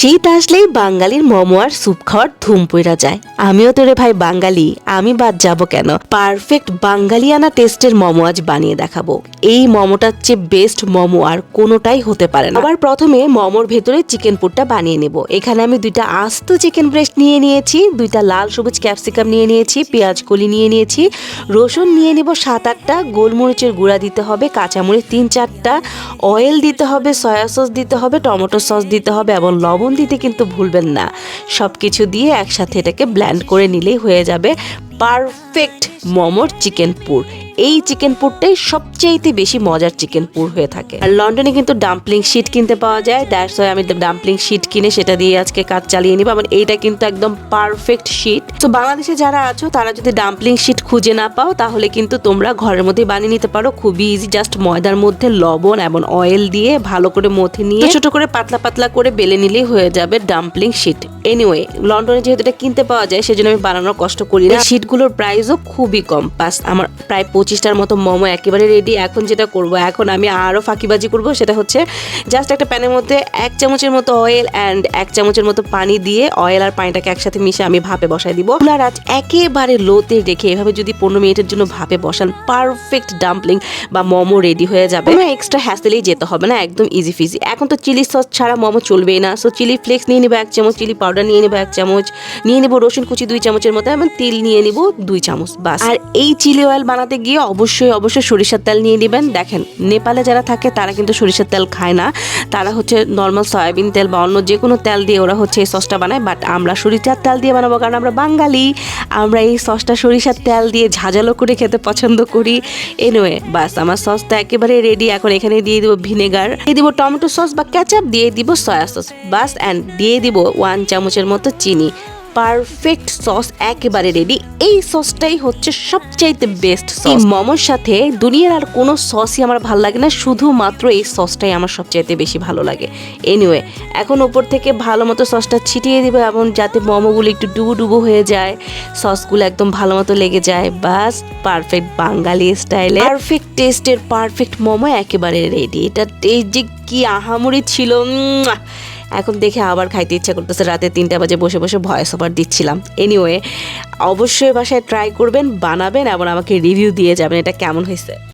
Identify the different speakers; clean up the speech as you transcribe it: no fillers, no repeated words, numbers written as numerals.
Speaker 1: শীত আসলেই বাঙালির মোমো আর স্যুপ খাওয়ার ধুম পইরা যায়। আমিও তো রে ভাই বাঙালি, আমি বাদ যাব কেন? পারফেক্ট বাঙালিয়ানা টেস্টের মোমো আজ বানিয়ে দেখাবো। এই মোমোটার চেয়ে বেস্ট মোমো আর কোনোটাই হতে পারে না। আবার প্রথমে মোমোর ভেতরে চিকেন পুরটা বানিয়ে নেব। এখানে আমি 2টা আস্ত চিকেন ব্রেস্ট নিয়ে নিয়েছি, 2টা লাল সবুজ ক্যাপসিকাম নিয়ে নিয়েছি, পেঁয়াজ কলি নিয়ে নিয়েছি, রসুন নিয়ে নিব 7-8টা, গোলমরিচের গুঁড়া দিতে হবে, কাঁচামরিচ 3-4টা, অয়েল দিতে হবে, সয়া সস দিতে হবে, টমেটো সস দিতে হবে এবং লবণ দিতে কিন্তু ভুলবেন না। সব কিছু দিয়ে একসাথে এটাকে ব্লেন্ড করে নিলেই হয়ে যাবে পারফেক্ট মোমোর চিকেন পুর। এই চিকেন পুরটাই সবচেয়ে বেশি মজার চিকেন পুর হয়ে থাকে। আর লন্ডনে কিন্তু ডাম্পলিং শিট কিনতে পাওয়া যায়, দ্যাটস ওয়াই আমি ডাম্পলিং শিট কিনে সেটা দিয়ে আজকে কাজ চালিয়ে নিব। এবং এইটা কিন্তু একদম পারফেক্ট শিট। তো বাংলাদেশে যারা আছো তারা যদি ডাম্পলিং শিট খুঁজে না পাও তাহলে কিন্তু তোমরা ঘরের মধ্যে বানিয়ে নিতে পারো, খুবই ইজি। জাস্ট ময়দার মধ্যে লবণ এবং অয়েল দিয়ে ভালো করে মথে নিয়ে ছোট করে পাতলা পাতলা করে বেলে নিলেই হয়ে যাবে ডাম্পলিং শিট। এনিওয়ে, লন্ডনে যেহেতু এটা কিনতে পাওয়া যায় সেজন্য আমি বানানোর কষ্ট করি না। শিটগুলোর প্রাইসও খুবই কম। বাস আমার প্রায় 25টার মতো মোমো একেবারে রেডি। এখন যেটা করব, এখন আমি আরও ফাঁকিবাজি করব, সেটা হচ্ছে জাস্ট একটা প্যানের মধ্যে 1 চামচের মতো অয়েল অ্যান্ড 1 চামচের মতো পানি দিয়ে অয়েল আর পানিটাকে একসাথে মিশিয়ে আমি ভাপে বসাই দিব। চুলার আঁচ একেবারে লোতে রেখে এভাবে যদি 15 মিনিটের জন্য ভাপে বসান, পারফেক্ট ডাম্পলিং বা মোমো রেডি হয়ে যাবে। কোনো এক্সট্রা হ্যাসেলেই যেতে হবে না, একদম ইজি ফিজি। এখন তো চিলি সস ছাড়া মোমো চলবেই না। সো চিলি ফ্লেক্স নিয়ে নেবো 1 চামচ, চিলি পাউডার নিয়ে নেবো 1 চামচ, নিয়ে নেবো রসুন কুচি 2 চামচের মতো এবং তেল নিয়ে নিব 2 চামচ বাস। আর এই চিলি অয়েল বানাতে গিয়ে অবশ্যই সরিষার তেল নিয়ে নেবেন। দেখেন, নেপালে যারা থাকে তারা কিন্তু সরিষার তেল খায় না, তারা হচ্ছে নর্মাল সয়াবিন তেল বা অন্য যে কোনো তেল দিয়ে ওরা হচ্ছে এই সসটা বানায়। বাট আমরা সরিষার তেল দিয়ে বানাবো, কারণ আমরা বাঙালি, আমরা এই সসটা সরিষার তেল দিয়ে ঝাঁঝালো করে খেতে পছন্দ করি। এনিওয়ে, বাস আমার সসটা একেবারে রেডি। এখন এখানে দিয়ে দিব ভিনেগার, দিয়ে দিব টমেটো সস বা কেচাপ, দিয়ে দিব সয়া সস বাস, অ্যান্ড দিয়ে দিব 1 চামচের মতো চিনি। পারফেক্ট সস একেবারে রেডি। এই সসটাই হচ্ছে সবচাইতে বেস্ট সস। এই মোমোর সাথে দুনিয়ার আর কোনো সসই আমার ভালো লাগে না, শুধুমাত্র এই সসটাই আমার সবচাইতে বেশি ভালো লাগে। এনিওয়ে, এখন উপর থেকে ভালো মতো সসটা ছিটিয়ে দিব এবং যাতে মোমোগুলো একটু ডুবো ডুবো হয়ে যায়, সসগুলো একদম ভালো মতো লেগে যায়। বাস, পারফেক্ট বাঙালি স্টাইলে পারফেক্ট টেস্টের পারফেক্ট মোমো একেবারে রেডি। এটা টেস্ট যে কি আহামরি ছিল, এখন দেখে আবার খাইতে ইচ্ছা করতেছে। রাতে 3টা বাজে বসে বসে ভয়েস ওভার দিচ্ছিলাম। এনিওয়ে, অবশ্যই বাসায় ট্রাই করবেন, বানাবেন এবং আমাকে রিভিউ দিয়ে যাবেন এটা কেমন হয়েছে।